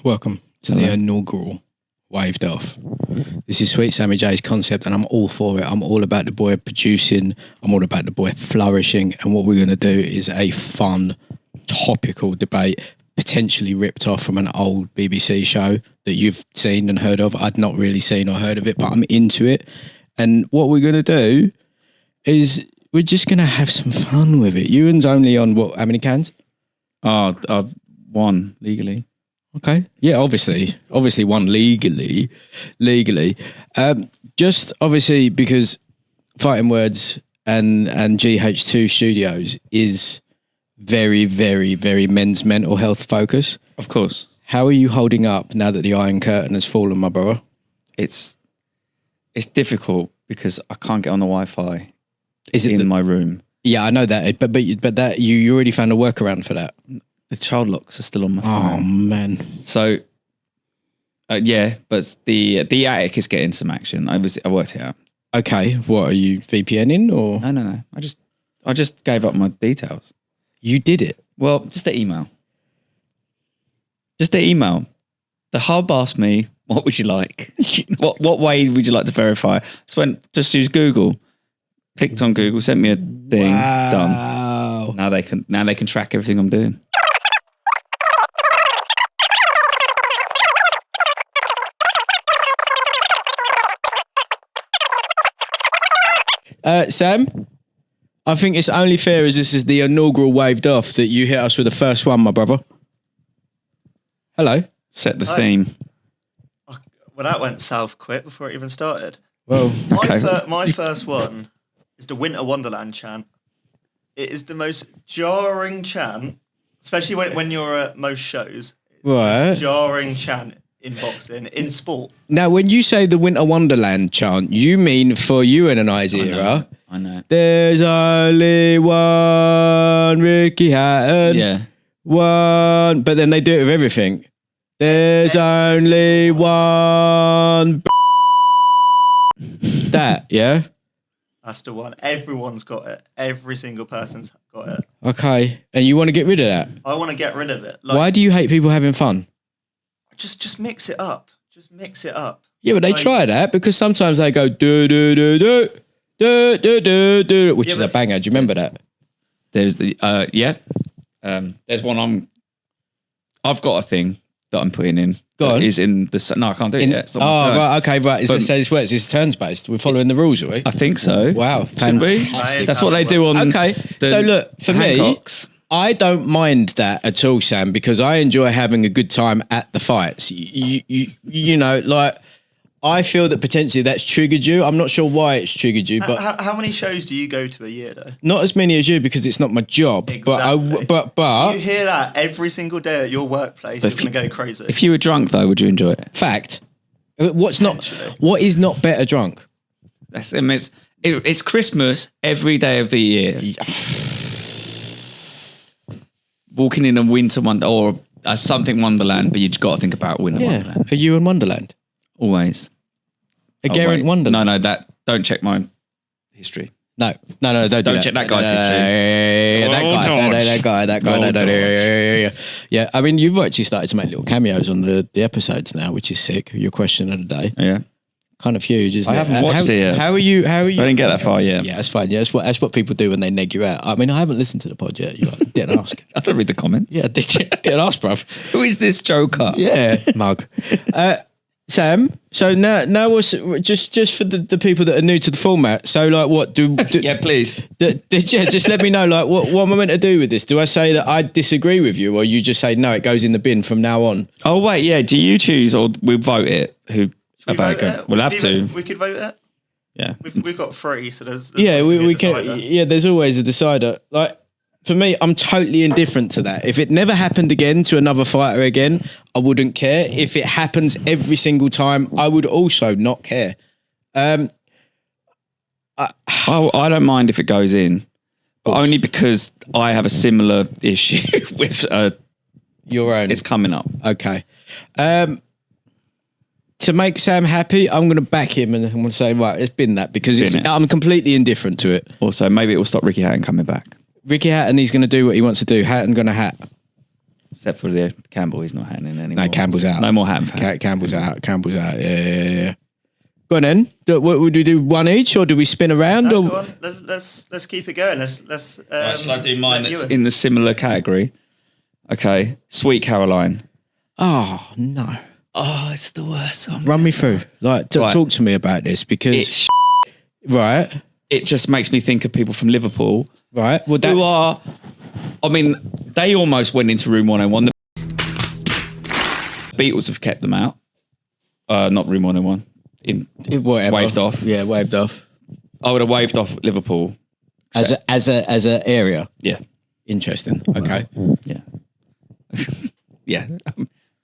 Welcome to the inaugural Waved Off. This is Sweet Sammy J's concept, and I'm all for it. I'm all about the boy producing. I'm all about the boy flourishing. And what we're going to do is a fun, topical debate, potentially ripped off from an old BBC show that you've seen and heard of. I'd not really seen or heard of it, but I'm into it. And what we're going to do is we're just going to have some fun with it. Ewan's only on what? How many cans? Oh, I've won legally. Okay. Yeah, obviously one legally. Just obviously because Fighting Words and GH2 Studios is very, very, very men's mental health focus. Of course. How are you holding up now that the Iron Curtain has fallen, my brother? It's difficult because I can't get on the Wi-Fi in my room. Yeah, I know that, but that you already found a workaround for that. The child locks are still on my phone. Oh man! So, yeah, but the attic is getting some action. I worked it out. Okay, what are you VPNing or? No. I just gave up my details. You did it. Well, just the email. The hub asked me, "What would you like? what way would you like to verify?" Just use Google. Clicked on Google, sent me a thing. Wow. Done. Now they can track everything I'm doing. Sam, I think it's only fair as this is the inaugural Waved Off that you hit us with the first one, my brother. Hello. Set the theme. Well, that went south quick before it even started. Well, My first one is the Winter Wonderland chant. It is the most jarring chant, especially when you're at most shows. Right. Jarring chant in boxing, in sport. Now, when you say the Winter Wonderland chant, you mean for you and I's era. I know. There's only one Ricky Hatton. Yeah. One. But then they do it with everything. There's only one. That, yeah? That's the one. Everyone's got it. Every single person's got it. Okay. And you want to get rid of that? I want to get rid of it. Why do you hate people having fun? Just mix it up. Just mix it up. Yeah, but they try that because sometimes they go do do do do do do do do, which is a banger. Do you remember that? There's the there's one I've got a thing that I'm putting in. Go on. Is in the no, I can't do it yet. It's not my turn. Right, okay, right. It's works. It's turns based. We're following the rules, are we? I think so. Wow, Should we? fantastic. That's what they do on. Okay, so look for Hancocks. me. I don't mind that at all, Sam, because I enjoy having a good time at the fights. You know, like I feel that potentially that's triggered you. I'm not sure why it's triggered you, but How many shows do you go to a year though? not as many as you because it's not my job. Exactly. But You hear that every single day at your workplace, you're going to go crazy. If you were drunk though, would you enjoy it? fact, what is not better drunk? It's Christmas every day of the year. Walking in a winter or something Wonderland, but you've got to think about winter Wonderland. Are you in Wonderland? Always. A Garrett Wonderland? No, don't check my history. No, don't do that. Check that guy's history. That guy. Yeah, I mean, you've actually started to make little cameos on the episodes now, which is sick. Your question of the day. Yeah. Kind of huge, isn't it? I haven't watched it yet. How are you? I didn't get that far yet. Yeah, that's fine. Yeah, that's what people do when they neg you out. I mean, I haven't listened to the pod yet. You didn't ask. I don't read the comment. Yeah, didn't ask, bruv. Who is this joker? Yeah, mug. Sam, so now what's just for the people that are new to the format. So like, what do yeah, please. Just let me know. Like, what am I meant to do with this? Do I say that I disagree with you, or you just say no? It goes in the bin from now on. Oh wait, yeah. Do you choose, or we vote it? We'll have to. We could vote it. Yeah, we've got three, so there's we can. Yeah, there's always a decider. Like for me, I'm totally indifferent to that. If it never happened again to another fighter again, I wouldn't care. If it happens every single time, I would also not care. I don't mind if it goes in, but only because I have a similar issue with your own. It's coming up. Okay. To make Sam happy, I'm going to back him and I'm going to say, right, it's been that because I'm completely indifferent to it. Also, maybe it will stop Ricky Hatton coming back. Ricky Hatton, he's going to do what he wants to do. Hatton going to hat. Except for the Campbell, he's not hatting anymore. No, Campbell's out. No more hatting for Campbell's out. Campbell's out. Yeah. Go on then. What would we do? One each, or do we spin around? No, or go on. Let's keep it going. Let's. Right, shall I do mine let you that's in. in the similar category? Okay. Sweet Caroline. oh no! Oh, it's the worst song. Run me through. Like, Right. talk to me about this because It's right. it just makes me think of people from Liverpool Right. Well, that's who are, I mean, they almost went into Room 101. The Beatles have kept them out. Not Room 101. whatever. Waved off. Yeah, waved off. I would have waved off Liverpool. As a area. Yeah. Interesting. Okay. Yeah. Yeah.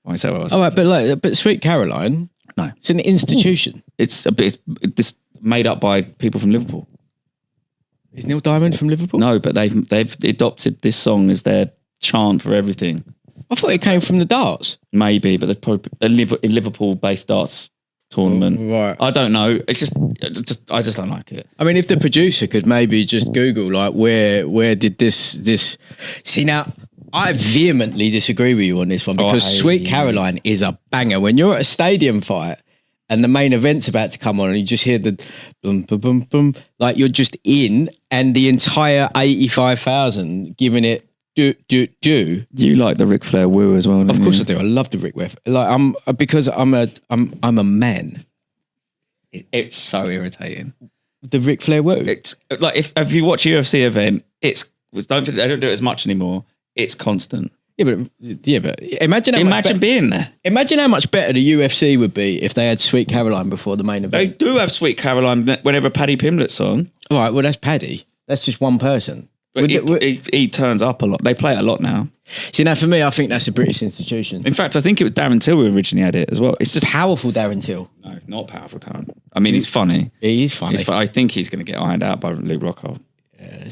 Why is that what I was All right, but Sweet Caroline, No. it's an institution. It's a bit this made up by people from Liverpool. Is Neil Diamond from Liverpool? No, but they've adopted this song as their chant for everything. I thought it came from the darts. Maybe, but they're probably a Liverpool-based darts tournament. Right. I don't know. It's just I just don't like it. I mean, if the producer could maybe just Google like where did this see now. I vehemently disagree with you on this one because Sweet Caroline is a banger. When you're at a stadium fight and the main event's about to come on and you just hear the boom, boom, boom, boom, like you're just in and the entire 85,000 giving it do. You like the Ric Flair woo as well? Of course I do. I love the Rick Wef. Like because I'm a man. It's so irritating. The Ric Flair woo. It's like if you watch a UFC event, they don't do it as much anymore. It's constant. Yeah, but imagine being there. Imagine how much better the UFC would be if they had Sweet Caroline before the main They event. do have Sweet Caroline whenever Paddy Pimblett's on. All right, well that's Paddy. That's just one person. But he turns up a lot. They play it a lot now. See, now for me, I think that's a British institution. In fact, I think it was Darren Till who originally had it as well. It's just Powerful Darren Till. no, not powerful talent. I mean, he's funny. He is funny. I think he's going to get ironed out by Luke Rockhold.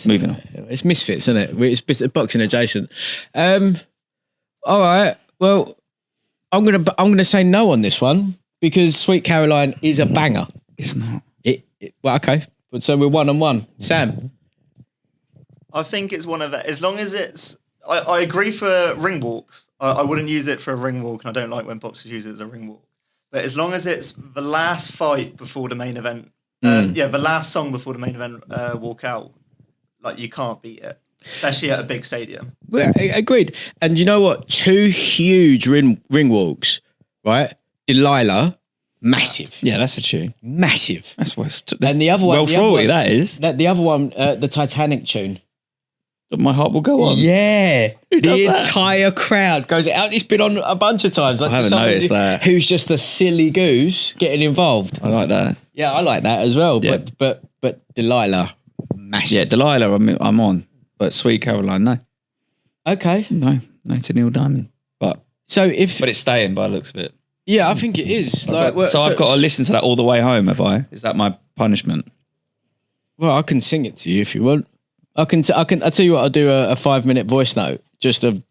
Moving on. It's misfits, isn't it? It's boxing adjacent. All right. Well, I'm gonna say no on this one because Sweet Caroline is a banger. It's not. Well, okay. But so we're 1-1. Sam. I think it's one of it. As long as it's, I agree for ring walks. I wouldn't use it for a ring walk, and I don't like when boxers use it as a ring walk. But as long as it's the last fight before the main event, the last song before the main event walk out, like you can't beat it, especially at a big stadium. Well, agreed. And you know what? Two huge ring walks, right? Delilah, massive. Yeah, that's a tune. Massive. That's West. And the other one, Welsh royalty, that is. The other one, the Titanic tune. My heart will go on. Yeah, does the that? entire crowd goes out. It's been on a bunch of times. Like I haven't somebody noticed that. Who's just a silly goose getting involved. I like that. Yeah, I like that as well. Yeah. But Delilah, massive. Yeah, Delilah, I'm on. But Sweet Caroline, no. Okay. No to Neil Diamond. But But it's staying by the looks of it. yeah, I think it is. So I've got to listen to that all the way home, have I? Is that my punishment? Well, I can sing it to you if you want. I'll tell you what. I'll do a 5-minute voice note just of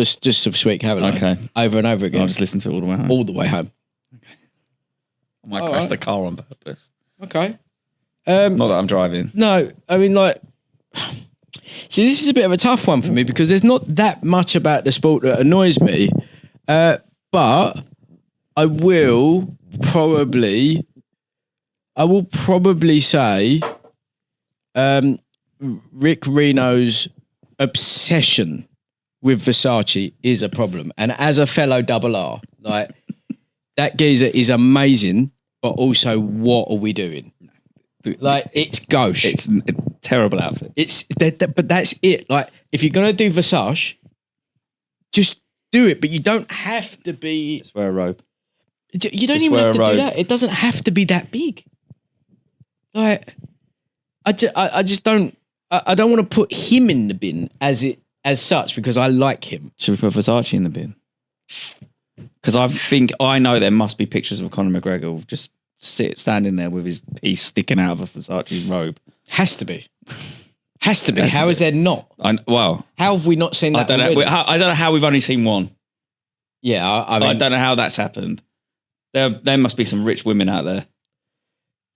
Sweet Caroline. Okay. Over and over again. I'll just listen to it all the way home. all the way home. I might crash the car on purpose. Okay. Not that I'm driving. No, I mean like. See, this is a bit of a tough one for me because there's not that much about the sport that annoys me, but I will probably say Rick Reno's obsession with Versace is a problem. And as a fellow double R, like that geezer is amazing, but also what are we doing? Like it's gauche. It's a terrible outfit. But that's it. Like if you're gonna do Versace, just do it. But you don't have to be. Just wear a robe. You don't even have to do that. It doesn't have to be that big. Like I just don't. I don't want to put him in the bin as such because I like him. Should we put Versace in the bin? Because I know there must be pictures of Conor McGregor just standing there with his piece sticking out of a Versace robe. Has to be. How is there not? How have we not seen that? I don't know. I don't know how we've only seen one. Yeah, I mean, I don't know how that's happened. There must be some rich women out there.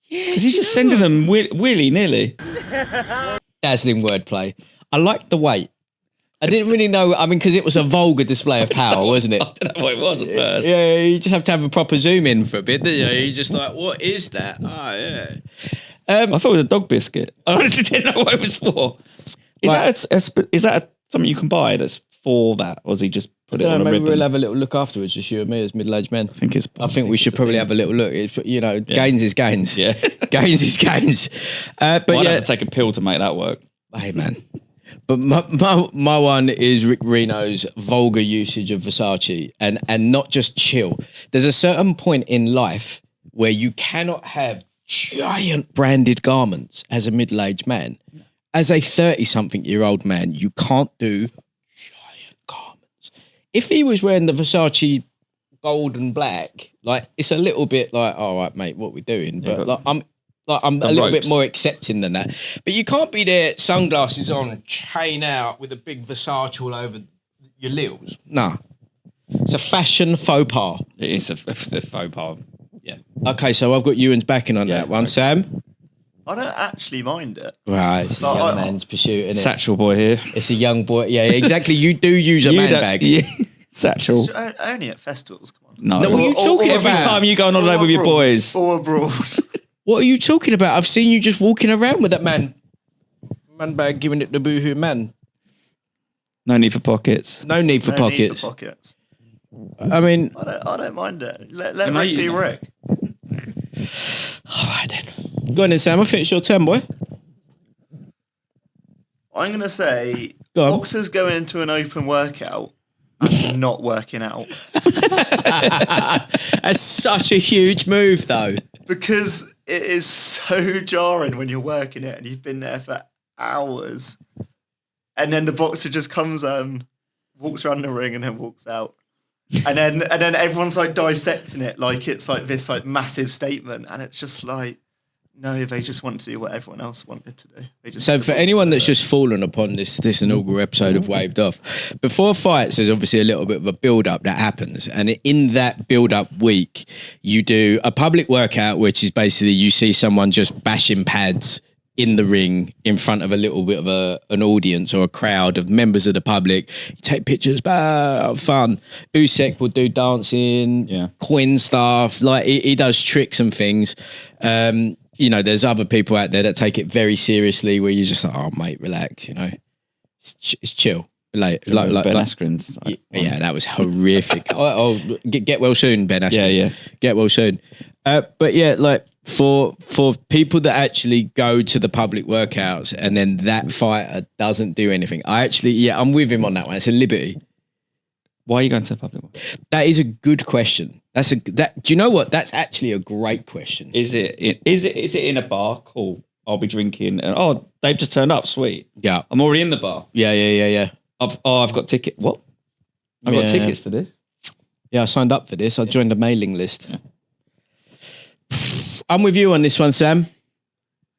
Yeah, because he's just sending them willy nilly. Dazzling wordplay. I like the weight. I didn't really know. I mean, because it was a vulgar display of power, wasn't it? I don't know what it was at first. Yeah, you just have to have a proper zoom in for a bit, don't you? You're just like, what is that? Oh, yeah. I thought it was a dog biscuit. I honestly didn't know what it was for. Is that something you can buy that's for that, or is he just put it on a maybe ribbon? we'll have a little look afterwards, just you and me as middle-aged men. I think we should probably have a little look. It's, gains is gains. Yeah. Gains is gains. But I'd have to take a pill to make that work. Hey, man. But my one is Rick Reno's vulgar usage of Versace and not just chill. There's a certain point in life where you cannot have giant branded garments as a middle-aged man. As a 30-something-year-old man, you can't do giant garments. If he was wearing the Versace gold and black, like, it's a little bit like, all right, mate, what we doing? But I'm a little bit more accepting than that. But you can't be there, sunglasses on, chain out with a big Versace all over your littles. Nah. It's a fashion faux pas. It is a faux pas. Yeah. Okay, so I've got Ewan's backing on that one. Sam? I don't actually mind it. Right, it's a young man's pursuit, isn't it? Satchel boy here. It's a young boy. Yeah, exactly. You do use a man bag. Yeah. Satchel. Only at festivals, come on. No. What are you talking Every about? time you go on holiday with your boys. Or abroad. What are you talking about? I've seen you just walking around with that man bag, giving it the boohoo man. No need for pockets. No need for pockets. I mean, I don't mind it. Let Rick be Rick. All right then. Go on then, Sam. I think it's your turn, boy. I'm going to say Go on. boxers going into an open workout and not working out. That's such a huge move, though. Because it is so jarring when you're working it and you've been there for hours. And then the boxer just comes walks around the ring and then walks out. And then everyone's like dissecting it like it's like this like massive statement, and it's just like, no, they just want to do what everyone else wanted to do. So for anyone that's just fallen upon this inaugural episode of Waved Off, before fights, there's obviously a little bit of a build-up that happens. And in that build-up week, you do a public workout, which is basically you see someone just bashing pads in the ring in front of a little bit of an audience or a crowd of members of the public. You take pictures, fun. Usyk will do dancing, Quinn stuff. Like he does tricks and things. There's other people out there that take it very seriously where you're just like, oh, mate, relax, It's chill. Like Ben Askren's. Yeah, that was horrific. Get well soon, Ben Askren. Yeah. Get well soon. But yeah, like for people that actually go to the public workouts and then that fighter doesn't do anything, I'm with him on that one. It's a liberty. Why are you going to the public one? That is a good question. Do you know what? That's actually a great question. Is it in a bar? Cool. I'll be drinking. And they've just turned up. Sweet. Yeah. I'm already in the bar. Yeah. I've got ticket. What? I've got tickets to this. Yeah, I signed up for this. I joined a mailing list. Yeah. I'm with you on this one, Sam.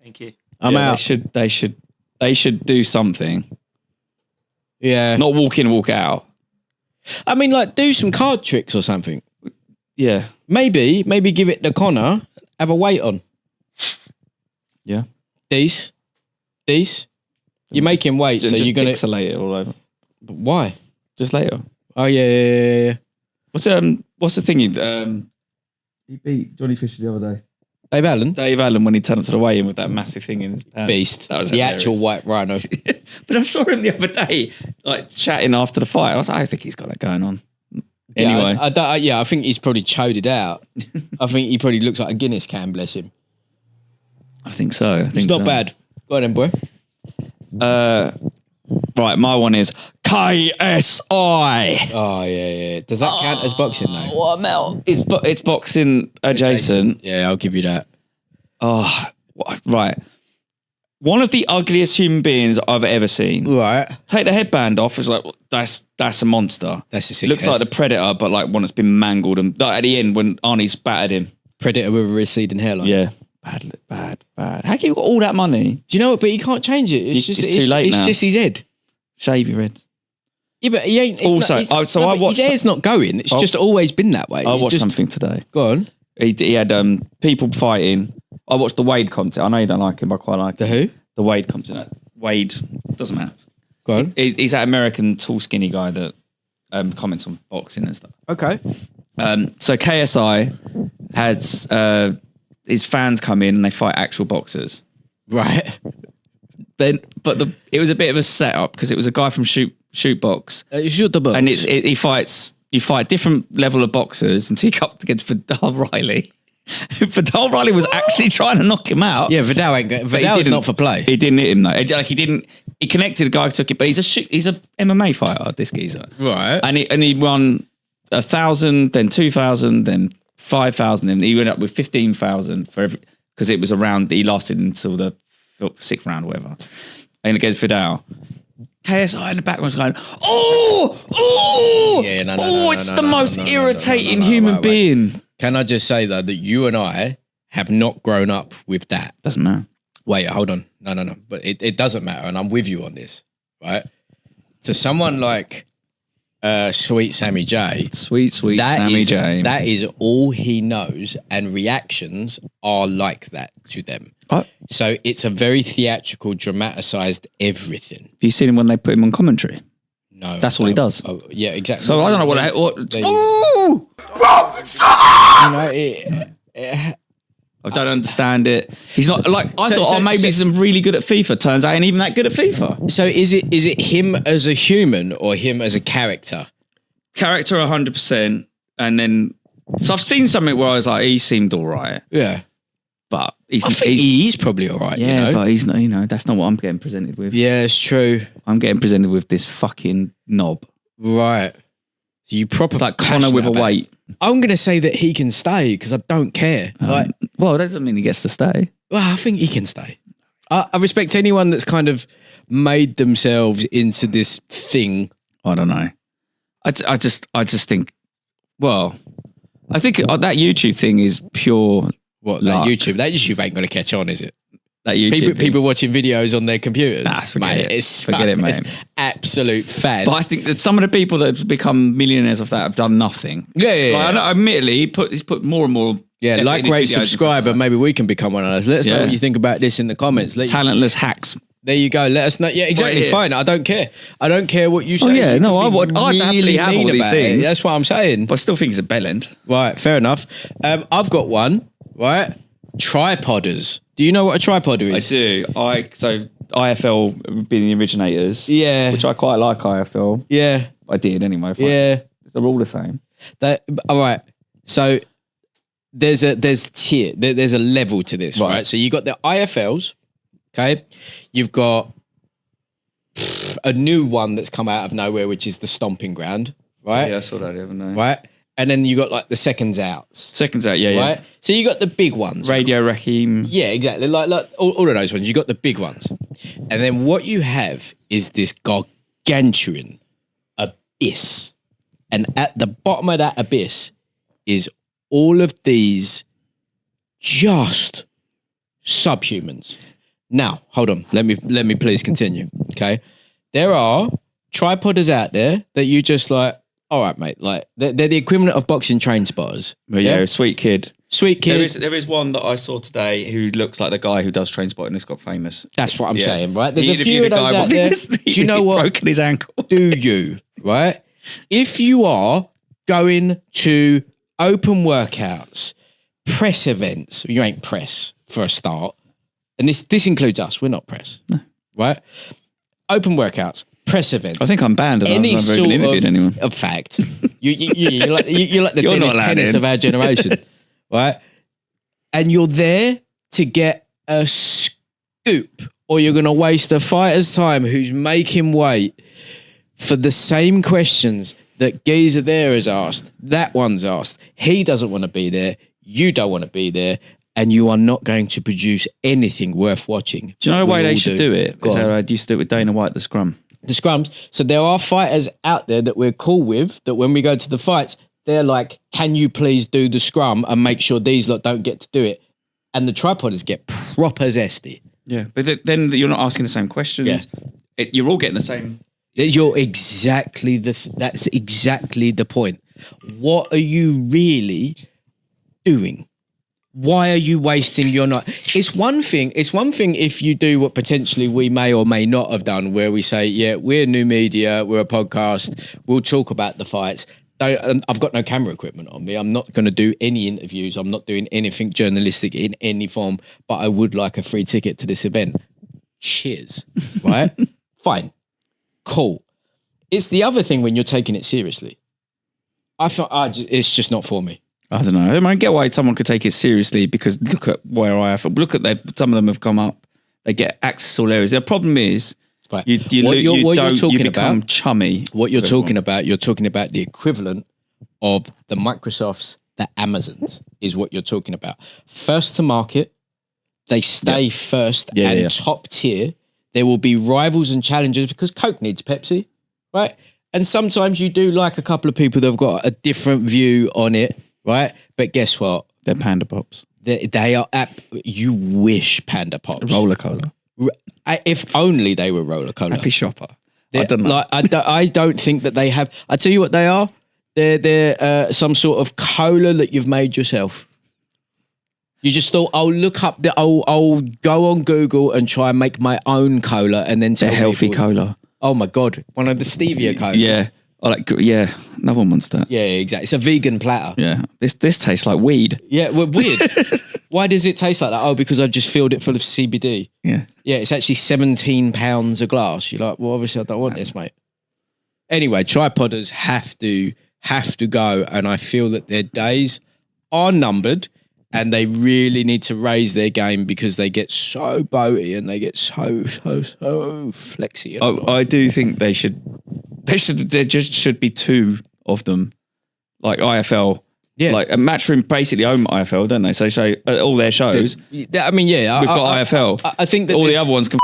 Thank you. I'm out. They should do something. Yeah. Not walk in, walk out. I mean, like, do some card tricks or something. Yeah. Maybe give it the Connor, have a weight on. Yeah. These. You're making weight, so you're going to... pixelate it all over. Why? Just later. Oh, yeah. What's the thing he beat Johnny Fisher the other day? Dave Allen when he turned up to the weigh-in with that massive thing in his pants. Beast. That was the hilarious. actual white rhino. But I saw him the other day, like chatting after the fight. I was like, I think he's got that going on. Anyway. I think he's probably chode it out. I think he probably looks like a Guinness can, bless him. I think so. It's not bad. Go on then, boy. Right, my one is KSI. Oh, yeah. Does that count as boxing, though? What a melt. It's boxing adjacent. Yeah, I'll give you that. Oh, right. One of the ugliest human beings I've ever seen. Right. Take the headband off. It's like, that's a monster. That's a sick Looks head. like the Predator, but like one that's been mangled. And like, at the end, when Arnie spattered him. Predator with a receding hairline. Yeah. Bad. How can you got all that money? Do you know what? But he can't change it. It's too late now. It's just his head. Shave your head. Yeah, but he ain't. I watched. His hair's not going. It's just always been that way. I watched something today. Go on. He had people fighting. I watched the Wade content. I know you don't like him, but I quite like The him. who? The Wade content. Wade doesn't matter. Go on. He's that American tall, skinny guy that comments on boxing and stuff. Okay. So KSI has his fans come in and they fight actual boxers. Right. But it was a bit of a setup because it was a guy from Shoot Box, Shoot the box. and he fights. You fight different level of boxers until you come up against Vidal Riley. Vidal Riley was actually trying to knock him out. Yeah, Vidal ain't good. Vidal's not for play. He didn't hit him though. He connected. The guy who took it, but he's a MMA fighter. This geezer, Right. And he won 1,000, then 2,000, then 5,000, and he went up with 15,000 for every because it was around. He lasted until the 6th round or whatever, and against Vidal. KSI in the background was going, it's the most irritating human being. Can I just say though that you and I have not grown up with that? Doesn't matter. Wait, hold on. No. But it doesn't matter, and I'm with you on this, right? To someone like Sweet Sammy J. Sweet Sammy J. That is all he knows, and reactions are like that to them. So it's a very theatrical, dramatised everything. Have you seen him when they put him on commentary? No. That's all he does. Oh, yeah, exactly. So I don't know I don't understand it. He's not I thought maybe he's really good at FIFA. Turns out he ain't even that good at FIFA. So is it him as a human or him as a character? Character 100%. And then, so I've seen something where I was like, he seemed all right. Yeah. But I think he's probably all right. Yeah, you know? but he's not, that's not what I'm getting presented with. Yeah, it's true. I'm getting presented with this fucking knob. Right. So you proper It's like Connor with a weight. I'm going to say that he can stay because I don't care. Well, that doesn't mean he gets to stay. Well, I think he can stay. I respect anyone that's kind of made themselves into this thing. I don't know. I just think, well, I think that YouTube thing is pure. What, luck. that YouTube ain't going to catch on, is it? That YouTube people watching videos on their computers. Forget it, mate. It's absolute fad. But I think that some of the people that have become millionaires off that have done nothing. Yeah. I know, admittedly, he's put more and more. Yeah, like, rate, subscribe, and maybe we can become one of those. Let us know what you think about this in the comments. Talentless hacks. There you go. Let us know. Yeah, exactly. Fine. I don't care. I don't care what you say. Oh yeah, no, I'd happily have all these things. That's what I'm saying. But I still think it's a bellend. Right, fair enough. I've got one. Right, tripodders. Do you know what a tripoder is? I do. So IFL being the originators. Yeah. Which I quite like IFL. Yeah. I did anyway. Yeah. They're all the same. All right. So there's a level to this, right? So you got the IFLs. Okay, you've got a new one that's come out of nowhere, which is the Stomping Ground, right? Yeah, I saw that the other night. Right, and then you got like the seconds outs. Seconds out, yeah, right. So you got the big ones, Radio Raheem. Yeah, exactly. Like all of those ones. You got the big ones, and then what you have is this gargantuan abyss, and at the bottom of that abyss is all of these just subhumans. Now, hold on. Let me please continue. Okay. There are tripodders out there that you just like, all right, mate. Like they're the equivalent of boxing train spotters. Well, yeah, sweet kid. Sweet kid. There is one that I saw today who looks like the guy who does train spotting and has got famous. That's what I'm saying, right? There's He a few of those out there. Do you know what? Broken his ankle. Do you, right? If you are going to open workouts, press events, you ain't press for a start. And this includes us. We're not press, right? Open workouts, press events. I think I'm banned. And I've never even interviewed anyone. Of fact, you're like the Dennis Pennis of our generation, right? And you're there to get a scoop, or you're going to waste a fighter's time who's making weight for the same questions that geezer there is asked. That one's asked. He doesn't want to be there. You don't want to be there. And you are not going to produce anything worth watching. Do you know the way they should do it? Is how I used to do it with Dana White, the scrum. The scrums. So there are fighters out there that we're cool with, that when we go to the fights, they're like, can you please do the scrum and make sure these lot don't get to do it? And the tripodders get proper zesty. Yeah, but then you're not asking the same questions. Yeah. You're all getting the same. That's exactly the point. What are you really doing? Why are you wasting your night? It's one thing. It's one thing if you do what potentially we may or may not have done, where we say, "Yeah, we're new media, we're a podcast, we'll talk about the fights." I've got no camera equipment on me. I'm not going to do any interviews. I'm not doing anything journalistic in any form. But I would like a free ticket to this event. Cheers, right? Fine, cool. It's the other thing when you're taking it seriously. I thought it's just not for me. I don't know. I mean, I get why someone could take it seriously because look at where I have. Look at some of them have come up. They get access to all areas. The problem is right. you become chummy. What you're talking about, you're talking about the equivalent of the Microsofts, the Amazons, is what you're talking about. First to market, they stay first and top tier. There will be rivals and challengers because Coke needs Pepsi, right? And sometimes you do like a couple of people that have got a different view on it. Right, but guess what? They're Panda Pops. They are. You wish Panda Pops. Roller Cola. If only they were Roller Cola. Happy Shopper. I don't know. Like, I don't think that they have. I tell you what they are. They're some sort of cola that you've made yourself. You just thought, I'll look up I'll go on Google and try and make my own cola, and then tell they're healthy people, cola. Oh my god, one of the stevia colas. Yeah. Another one wants that. Yeah, exactly. It's a vegan platter. Yeah, this tastes like weed. Yeah, well, weird. Why does it taste like that? Oh, because I just filled it full of CBD. Yeah. Yeah, it's actually £17 a glass. You're like, well, obviously I don't want this, mate. Anyway, tripodders have to go, and I feel that their days are numbered, and they really need to raise their game because they get so boaty and they get so flexy. I do think there just should be two of them, like IFL. Yeah, like Matchroom basically own IFL, don't they? So show all their shows. I mean, yeah, we've got IFL. I think that all the other ones can.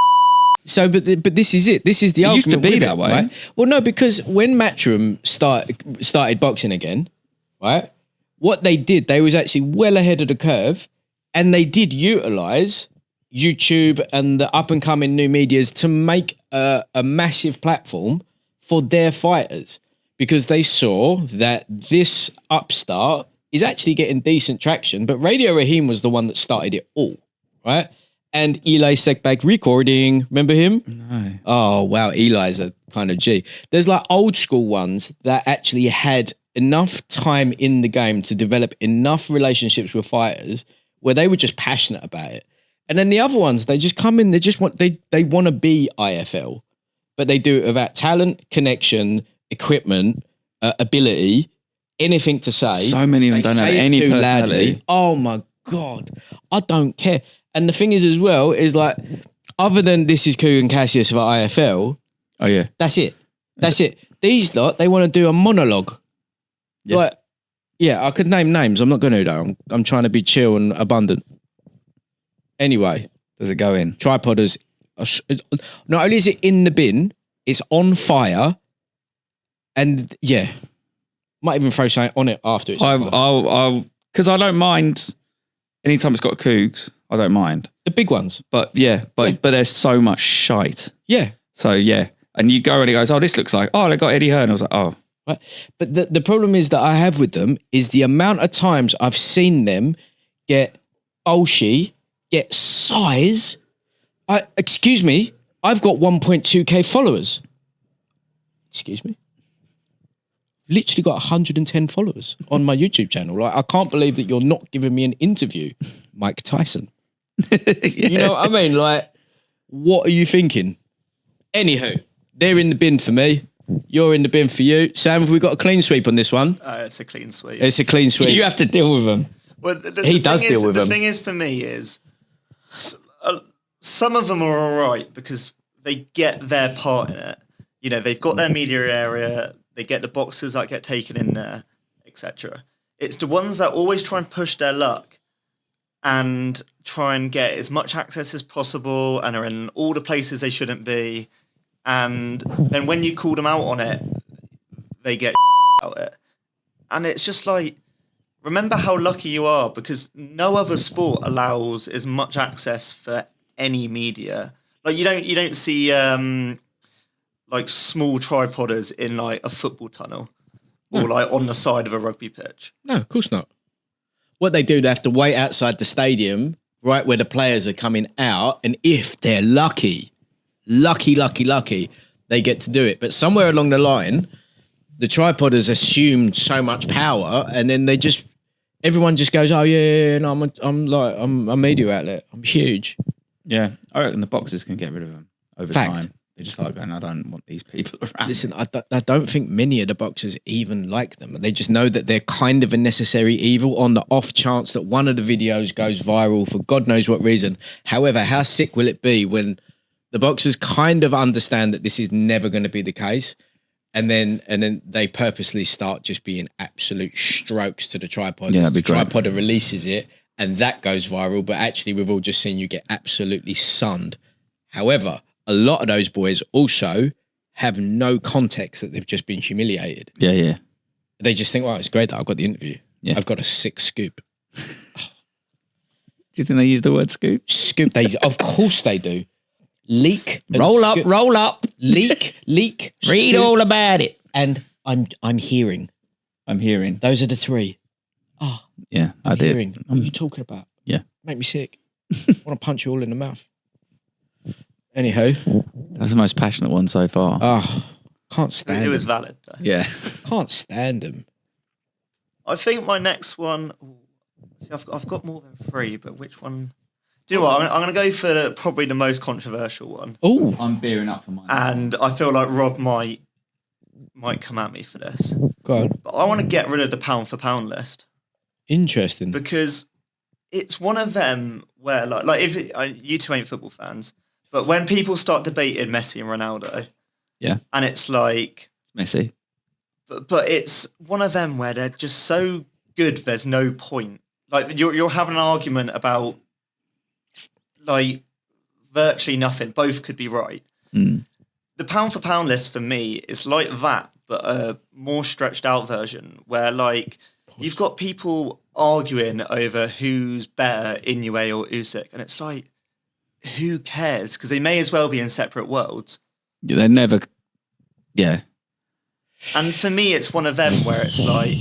So, but this is it. This is the argument. Used to be that way, right? Well, no, because when Matchroom started boxing again, right? What they did, they was actually well ahead of the curve, and they did utilize YouTube and the up and coming new medias to make a massive platform for their fighters, because they saw that this upstart is actually getting decent traction. But Radio Raheem was the one that started it all, right? And Eli Sekbag recording, remember him? No. Oh, wow. Eli's a kind of G. There's like old school ones that actually had enough time in the game to develop enough relationships with fighters where they were just passionate about it. And then the other ones, they just come in, they want to be IFL, but they do it without talent, connection, equipment, ability, anything to say. So many of them don't have any personality. Oh my God. I don't care. And the thing is as well, is like, other than this is Kugan Cassius for IFL. Oh yeah. That's it. That's it. These lot, they want to do a monologue. Yeah. Like, yeah, I could name names. I'm not going to though. I'm trying to be chill and abundant. Anyway. Does it go in? Tripodders. Not only is it in the bin, it's on fire. And yeah, might even throw something on it after it's because I don't mind anytime it's got Cougs. I don't mind the big ones, but there's so much shite. Yeah. So yeah, and you go and it goes, oh, this looks like, oh, they got Eddie Hearn. I was like, oh. Right. But the problem is that I have with them is the amount of times I've seen them get Bolshy, get size. Excuse me, I've got 1.2k followers. Excuse me. Literally got 110 followers on my YouTube channel. Like, I can't believe that you're not giving me an interview, Mike Tyson. Yeah. You know what I mean? Like, what are you thinking? Anywho, they're in the bin for me. You're in the bin for you. Sam, have we got a clean sweep on this one? It's a clean sweep. It's a clean sweep. You have to deal with them. Well, he does deal with them. The thing is, for me, is some of them are all right because they get their part in it. You know, they've got their media area. They get the boxers that get taken in there, etc. It's the ones that always try and push their luck and try and get as much access as possible and are in all the places they shouldn't be. And then when you call them out on it, they get out it. And it's just like, remember how lucky you are, because no other sport allows as much access for any media. Like you don't see like small tripodders in like a football tunnel or like on the side of a rugby pitch. No, of course not. What they do, they have to wait outside the stadium right where the players are coming out, and if they're lucky, they get to do it. But somewhere along the line, the tripod has assumed so much power, and then everyone just goes, "Oh yeah, no, I'm a media outlet. I'm huge." Yeah, I reckon the boxers can get rid of them over Fact. time. They're just like going, I don't want these people around. Listen, I don't think many of the boxers even like them. They just know that they're kind of a necessary evil on the off chance that one of the videos goes viral for God knows what reason. However, how sick will it be when the boxers kind of understand that this is never going to be the case, and then they purposely start just being absolute strokes to the tripod. Yeah, that'd be the great. tripod releases it, and that goes viral. But actually, we've all just seen you get absolutely sunned. However, a lot of those boys also have no context that they've just been humiliated. Yeah. They just think, well, it's great that I've got the interview. Yeah. I've got a sick scoop. Do you think they use the word scoop? Scoop, of course they do. Leak. and Roll scoop. up. Leak. Read scoop, all about it. and I'm hearing. I'm hearing. Those are the three. Oh, Yeah, I I'm did. hearing. What are you talking about? Yeah. Make me sick. I want to punch you all in the mouth. Anyhow. That's the most passionate one so far. Oh, can't stand It was them. valid, though. Yeah. Can't stand them. I think my next one... See, I've got more than 3, but which one... Do you know what? I'm going to go for probably the most controversial one. Oh, I'm beering up for mine. And I feel like Rob might come at me for this. go on. But I want to get rid of the pound for pound list. Interesting. Because it's one of them where, like if you two ain't football fans, but when people start debating Messi and Ronaldo, Yeah. and it's like, Messi. but it's one of them where they're just so good, there's no point. Like you're having an argument about like virtually nothing. Both could be right. Mm. The pound for pound list for me is like that, but a more stretched out version where like you've got people arguing over who's better, Inoue or Usyk, and it's like, who cares? Because they may as well be in separate worlds. Yeah, they never. Yeah. And for me, it's one of them where it's like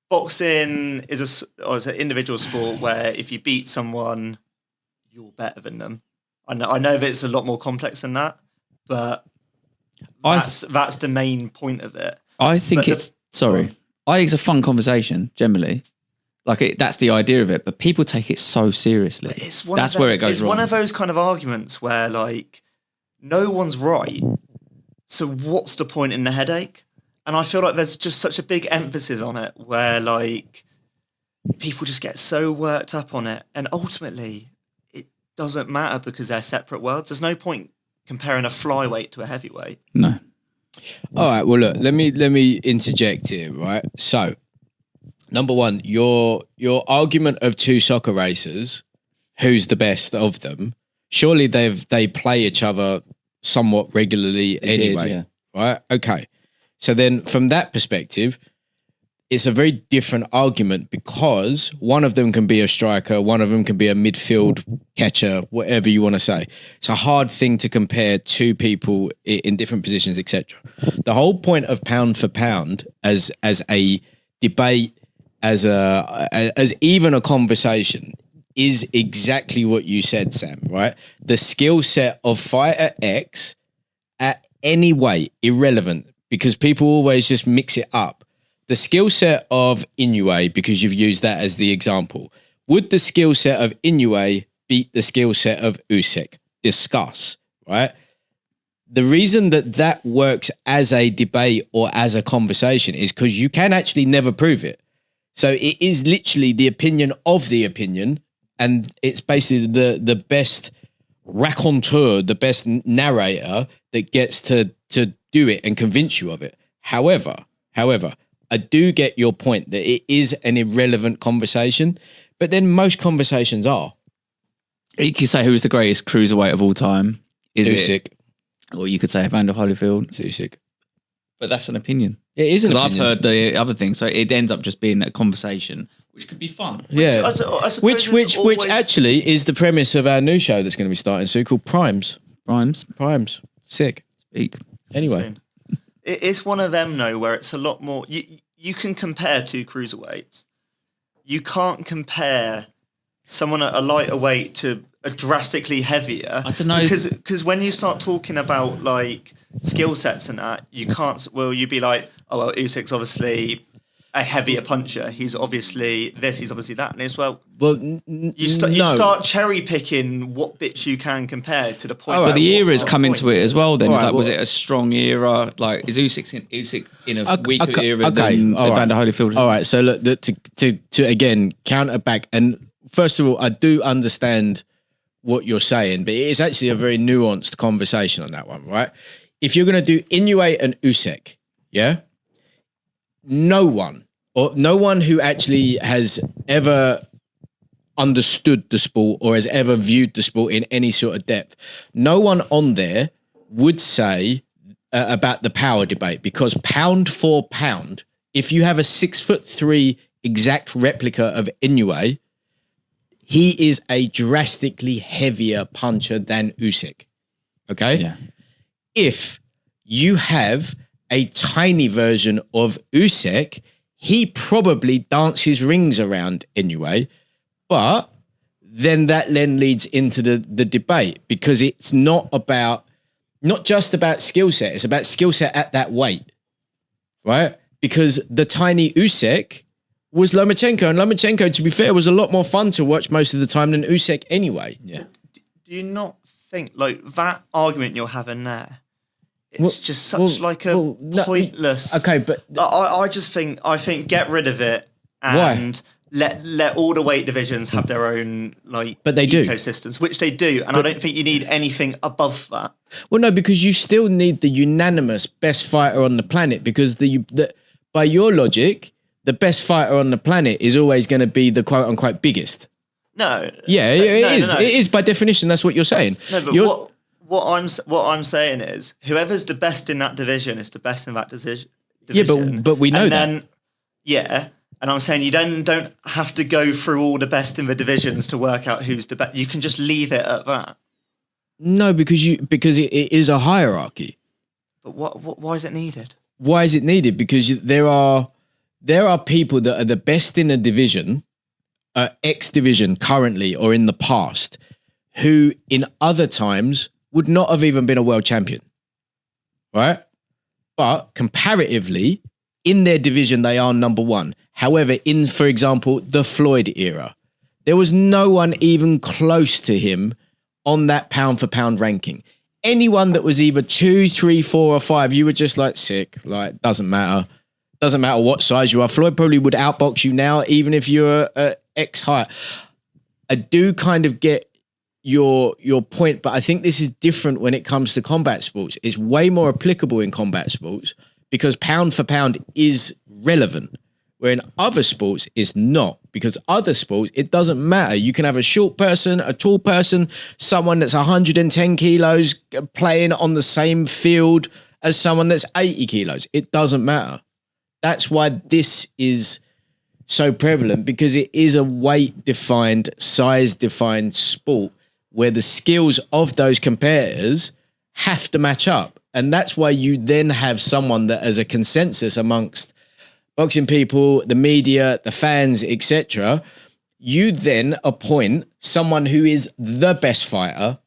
boxing is an individual sport where if you beat someone, you're better than them. I know that it's a lot more complex than that, but that's the main point of it. I think But it's sorry. I think it's a fun conversation generally. Like that's the idea of it, but people take it so seriously. It's one That's of them, where it goes it's wrong. one of those kind of arguments where like no one's right. So what's the point in the headache? And I feel like there's just such a big emphasis on it where like people just get so worked up on it. And ultimately it doesn't matter because they're separate worlds. There's no point comparing a flyweight to a heavyweight. No. All right. Well, look. Let me interject here. Right. So, number one, your argument of two soccer racers, who's the best of them? Surely they play each other somewhat regularly anyway, yeah. right? Okay. So then, from that perspective, it's a very different argument because one of them can be a striker, one of them can be a midfield catcher, whatever you want to say. It's a hard thing to compare two people in different positions, etc. The whole point of pound for pound as a debate, as even a conversation, is exactly what you said, Sam, right? The skill set of fighter X at any weight, irrelevant, because people always just mix it up. The skill set of Inoue, because you've used that as the example, would the skill set of Inoue beat the skill set of Usyk? Discuss, right? The reason that works as a debate or as a conversation is because you can actually never prove it. So it is literally the opinion of the opinion, and it's basically the best raconteur, the best narrator that gets to do it and convince you of it. However, I do get your point that it is an irrelevant conversation, but then most conversations are. You could say who's the greatest cruiserweight of all time? Is Usyk. it? Or you could say Evander Holyfield. It's Usyk. But that's an opinion. It is an Because I've opinion. heard the other thing, so it ends up just being a conversation, which could be fun. Yeah. I suppose Which it's always- actually is the premise of our new show that's going to be starting soon called Primes. Rhymes, Sick. speak. Anyway. Insane. It's one of them, though, where it's a lot more... You can compare two cruiserweights. You can't compare someone at a lighter weight to a drastically heavier. I don't know. Because when you start talking about like skill sets and that, you can't. Well, you'd be like, oh well, Usyk's obviously a heavier puncher. He's obviously this. He's obviously that. And it's you start cherry picking what bits you can compare to the point. But the era's come into it as well. Then, was it a strong era? Like, is Usyk in a weaker era than Evander Holyfield? All right. So look, to again counter back, and first of all, I do understand what you're saying, but it is actually a very nuanced conversation on that one, right? If you're going to do Inoue and Usyk, yeah, no one who actually has ever understood the sport or has ever viewed the sport in any sort of depth, no one on there would say about the power debate, because pound for pound, if you have a 6'3" exact replica of Inoue, he is a drastically heavier puncher than Usyk. Okay? Yeah. If you have a tiny version of Usyk, he probably dances rings around Inoue, but then that then leads into the debate, because it's not just about skill set, it's about skill set at that weight, right? Because the tiny Usyk was Lomachenko, and Lomachenko, to be fair, was a lot more fun to watch most of the time than Usyk anyway. Yeah. Do you not think, like, that argument you're having there, it's just such pointless. Okay, but I think get rid of it and let all the weight divisions have their own ecosystems, which they do, and I don't think you need anything above that. Well, no, because you still need the unanimous best fighter on the planet, because by your logic, the best fighter on the planet is always going to be the quote unquote biggest. No. Yeah, it is. No. It is by definition. That's what you're saying. No, but what I'm saying is, whoever's the best in that division is the best in that division. Yeah, but we know that. Yeah, and I'm saying you don't have to go through all the best in the divisions to work out who's the best. You can just leave it at that. No, because it is a hierarchy. But why is it needed? Why is it needed? Because there are people that are the best in a division, X division currently or in the past, who in other times would not have even been a world champion, right? But comparatively, in their division, they are number one. However, in, for example, the Floyd era, there was no one even close to him on that pound for pound ranking. Anyone that was either 2, 3, 4, or 5, you were just like, sick, like, doesn't matter. Doesn't matter what size you are. Floyd probably would outbox you now, even if you're X height. I do kind of get your point, but I think this is different when it comes to combat sports. It's way more applicable in combat sports because pound for pound is relevant, where in other sports it's not, because other sports, it doesn't matter. You can have a short person, a tall person, someone that's 110 kilos playing on the same field as someone that's 80 kilos. It doesn't matter. That's why this is so prevalent, because it is a weight-defined, size-defined sport where the skills of those competitors have to match up. And that's why you then have someone that, as a consensus amongst boxing people, the media, the fans, etc., you then appoint someone who is the best fighter,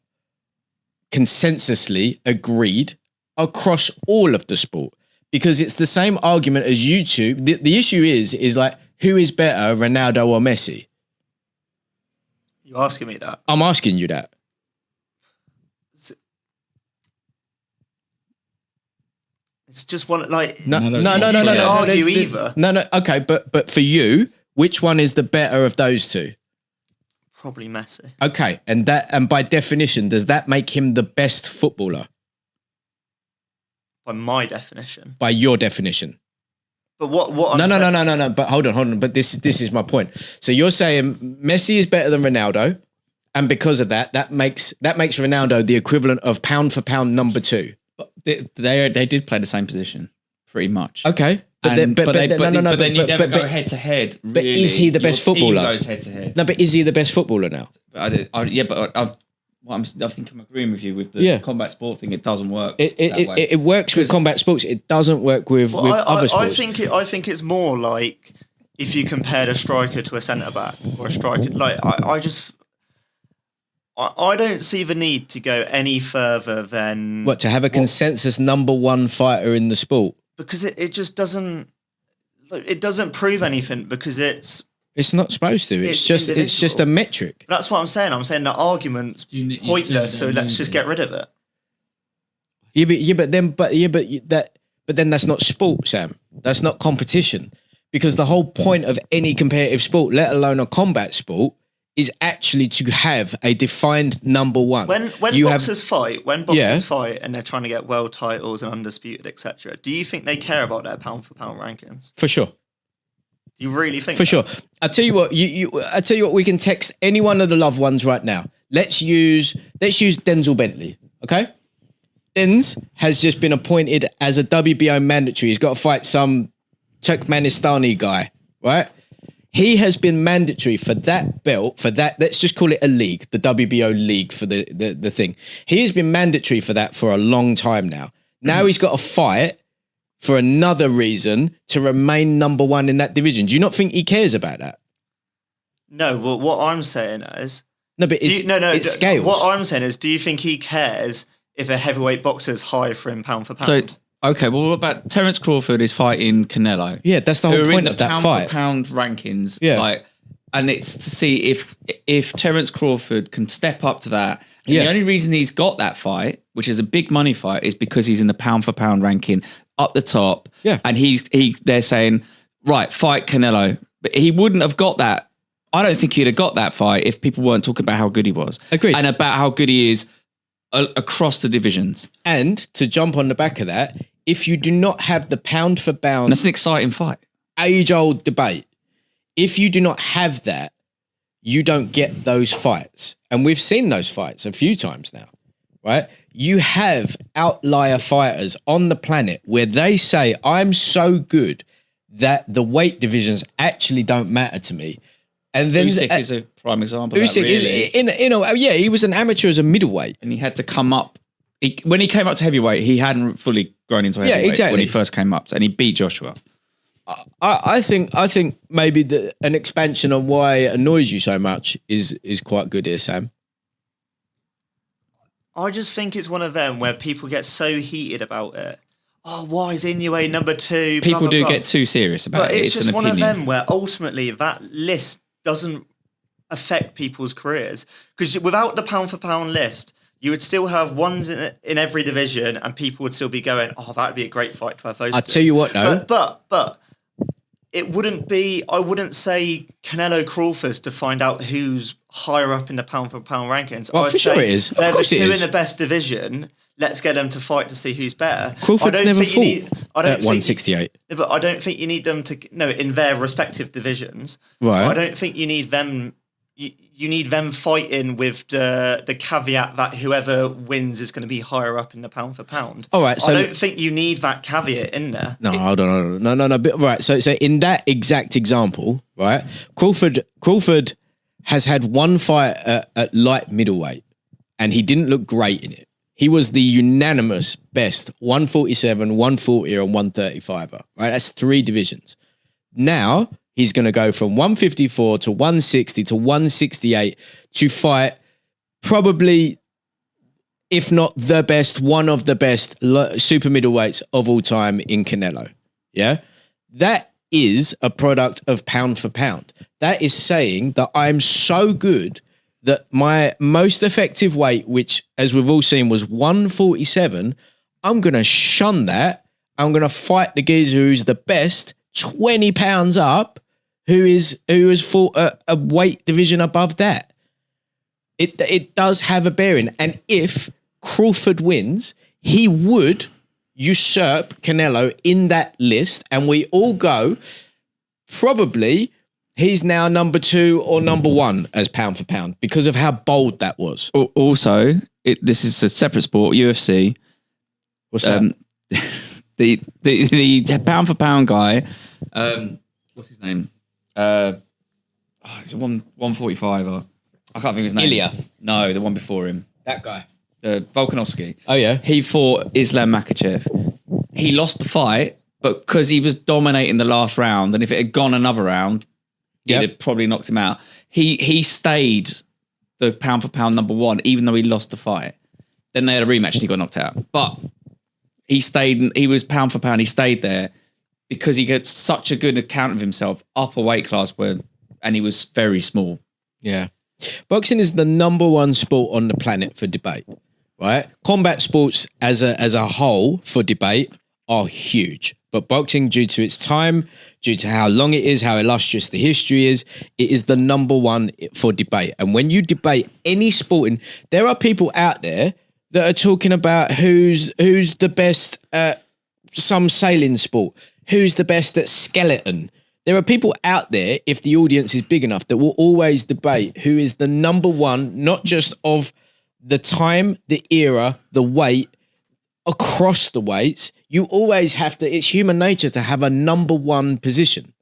consensusly agreed, across all of the sport. Because it's the same argument as YouTube. The issue is like, who is better, Ronaldo or Messi? You asking me that? I'm asking you that. It's just one, like, no. Argue either. No. Okay, but for you, which one is the better of those two? Probably Messi. Okay, and by definition, does that make him the best footballer? By my definition. By your definition. But what I'm No. But hold on. But this is my point. So you're saying Messi is better than Ronaldo, and because of that makes Ronaldo the equivalent of pound for pound number 2. But they did play the same position, pretty much. Okay. But then you never go head to head. But is he the best footballer? Goes head to head. No, but is he the best footballer now? I think I'm agreeing with you with the combat sport thing. It doesn't work. It works with combat sports. It doesn't work with other sports. I think it's more like, if you compared a striker to a centre back or a striker. Like I don't see the need to go any further than to have a consensus number one fighter in the sport, because it just doesn't prove anything, because it's not supposed to. It's just a metric. That's what I'm saying. I'm saying the argument's pointless, so let's just get rid of it. But then that's not sport, Sam. That's not competition, because the whole point of any competitive sport, let alone a combat sport, is actually to have a defined number one. When boxers fight and they're trying to get world titles and undisputed, etc., do you think they care about their pound for pound rankings? For sure. Do you really think? For sure. I tell you what. I tell you what. We can text any one of the loved ones right now. Let's use Denzel Bentley. Okay. Denz has just been appointed as a WBO mandatory. He's got to fight some Turkmenistani guy, right? He has been mandatory for that belt, for that, let's just call it a league, the WBO league for the thing. He has been mandatory for that for a long time now. Now he's got to fight for another reason to remain number one in that division. Do you not think he cares about that? No, well, what I'm saying is... No, but it scales. What I'm saying is, do you think he cares if a heavyweight boxer is high for him pound for pound? So, okay, well, what about Terence Crawford is fighting Canelo? Yeah, that's the whole point of that fight. Pound for pound rankings. Yeah. And it's to see if Terence Crawford can step up to that. And the only reason he's got that fight, which is a big money fight, is because he's in the pound for pound ranking up the top. Yeah. And they're saying, right, fight Canelo. But he wouldn't have got that. I don't think he'd have got that fight if people weren't talking about how good he was. Agreed. And about how good he is across the divisions. And to jump on the back of that, if you do not have the pound for pound... That's an exciting fight. Age-old debate. If you do not have that, you don't get those fights. And we've seen those fights a few times now, right? You have outlier fighters on the planet where they say, I'm so good that the weight divisions actually don't matter to me. And then Usyk is a prime example. Usyk really. he was an amateur as a middleweight. And he had to come up. When he came up to heavyweight, he hadn't fully grown into heavyweight exactly. when he first came up. And he beat Joshua. I think maybe an expansion on why it annoys you so much is quite good here, Sam. I just think it's one of them where people get so heated about it. Oh, why is Inoue number 2? People blah, blah, do blah. get too serious about but it. It's just an one opinion. of them where ultimately that list doesn't affect people's careers. Because without the pound for pound list, you would still have ones in every division, and people would still be going, "Oh, that'd be a great fight to have those." I'll tell you what, though. But it wouldn't be. I wouldn't say Canelo Crawford to find out who's higher up in the pound for pound rankings. Well, for sure it is. Of course it is. They're the two in the best division. Let's get them to fight to see who's better. Crawford's never fought at 168. But I don't think you need them to in their respective divisions. Right. I don't think you need them. You need them fighting with the caveat that whoever wins is going to be higher up in the pound for pound. All right. So I don't think you need that caveat in there. No, hold on. No. Right. So in that exact example, right, Crawford has had one fight at light middleweight, and he didn't look great in it. He was the unanimous best 147, 140, and 135er. Right, that's 3 divisions. Now he's going to go from 154 to 160 to 168 to fight probably, if not the best, one of the best super middleweights of all time in Canelo. Yeah, that is a product of pound for pound. That is saying that I'm so good that my most effective weight, which as we've all seen was 147, I'm going to shun that. I'm going to fight the geezer who's the best 20 pounds up, who has fought a weight division above that. It does have a bearing. And if Crawford wins, he would usurp Canelo in that list, and we all go, probably he's now number 2 or number 1 as pound for pound because of how bold that was. Also, this is a separate sport, UFC. What's that? The pound for pound guy, what's his name? It's a 145er. I can't think of his name. Ilya. No, the one before him. That guy. Volkanovski. Oh, yeah. He fought Islam Makhachev. He lost the fight, but because he was dominating the last round, and if it had gone another round, Yep. it had probably knocked him out. He stayed the pound for pound number one, even though he lost the fight. Then they had a rematch and he got knocked out. But he stayed, he was pound for pound, he stayed there because he gets such a good account of himself up a weight class and he was very small. Yeah. Boxing is the number one sport on the planet for debate, right? Combat sports as a whole for debate are huge. But boxing, due to its time, due to how long it is, how illustrious the history is, it is the number one for debate. And when you debate any sporting, there are people out there that are talking about who's the best at some sailing sport, who's the best at skeleton. There are people out there, if the audience is big enough, that will always debate who is the number one, not just of the time, the era, the weight, across the weights. You always have to, it's human nature to have a number one position.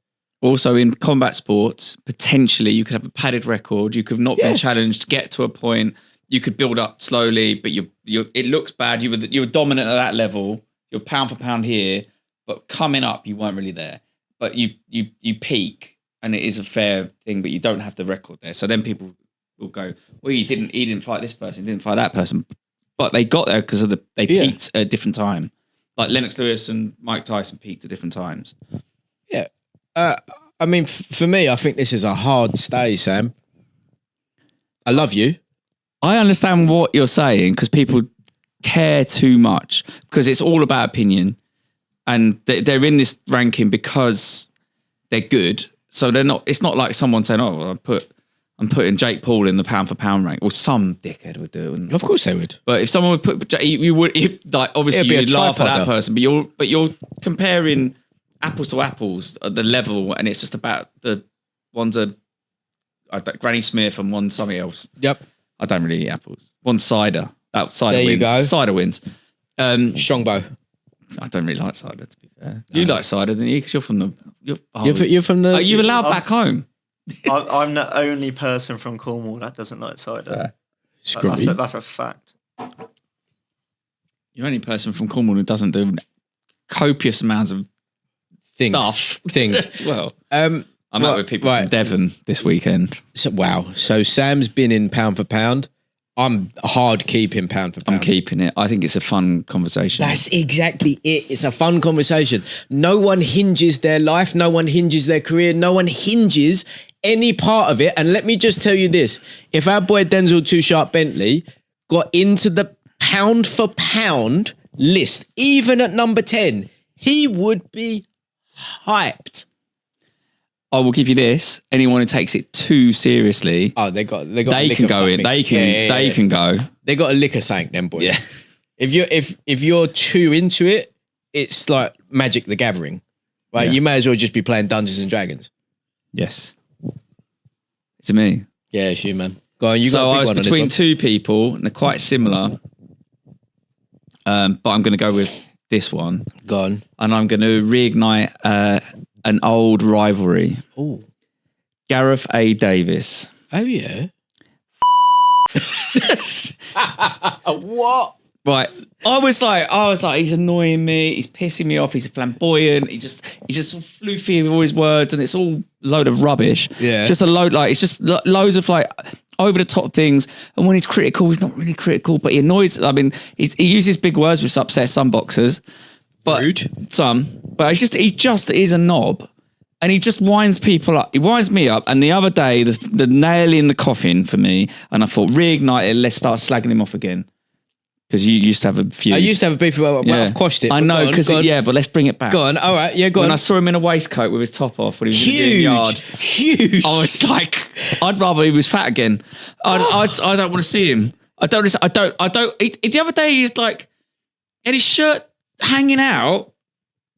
Also in combat sports, potentially you could have a padded record. You could not be challenged, get to a point. You could build up slowly, but it looks bad. You were dominant at that level. You're pound for pound here, but coming up, you weren't really there. But you peak, and it is a fair thing, but you don't have the record there. So then people will go, well, he didn't fight this person, he didn't fight that person. But they got there because they peaked at a different time. Like Lennox Lewis and Mike Tyson peaked at different times. Yeah. I mean, for me, I think this is a hard stay, Sam. I love you. I understand what you're saying because people care too much because it's all about opinion. And they're in this ranking because they're good. So they're not, it's not like someone saying, oh, I'm putting Jake Paul in the pound for pound rank, or some dickhead would do. And, Of course they would. but if someone would put, you would like obviously It'd be a you'd laugh at that tripodder. person, but you're comparing apples to apples at the level, and it's just about the one's Granny Smith and one's something else. Yep. I don't really eat apples. One's cider. That cider There you wins. go. Cider wins. Strongbow. I don't really like cider, to be fair. You like cider, don't you? Because you're from the. You're from the. Are you allowed back home? I'm the only person from Cornwall that doesn't like cider. Scrubby. That's a fact. You're the only person from Cornwall who doesn't do copious amounts of stuff Things. as well. I'm out with people from Devon this weekend. So, wow. So Sam's been in pound for pound. I'm hard keeping pound for pound. I'm keeping it. I think it's a fun conversation. That's exactly it. It's a fun conversation. No one hinges their life. No one hinges their career. No one hinges any part of it. And let me just tell you this. If our boy Denzel Too Sharp Bentley got into the pound for pound list, even at number 10, he would be hyped. I will give you this. Anyone who takes it too seriously, They can go in. They can go. They got a liquor sank, them boys. Yeah. If you're too into it, it's like Magic the Gathering, right? Yeah. You may as well just be playing Dungeons and Dragons. Yes. It's me. Yeah, it's you, man. Go on, you So got a big I was one on between this two people, and they're quite similar. But I'm going to go with this one, one. Go on. and I'm going to reignite an old rivalry. Oh. Gareth A. Davis. Oh yeah. What? Right. I was like, he's annoying me. He's pissing me off. He's flamboyant. He just floofy with all his words, and it's all a load of rubbish. Yeah. Just a load, like, it's just loads of like over the top things. And when he's critical, he's not really critical, but he annoys. I mean, he uses big words which upsets some boxers, but Rude. some. But he just is a knob. And he just winds people up. He winds me up. And the other day, the nail in the coffin for me, and I thought, reignite it, let's start slagging him off again. Because you used to have a few. I used to have a beef about I've quashed it. I know, because but let's bring it back. Go on. All right. Yeah, go When on. I saw him in a waistcoat with his top off when he was in the Huge. yard, Huge. I was like, I'd rather he was fat again. I don't want to see him. I don't. The other day he's like, had his shirt hanging out,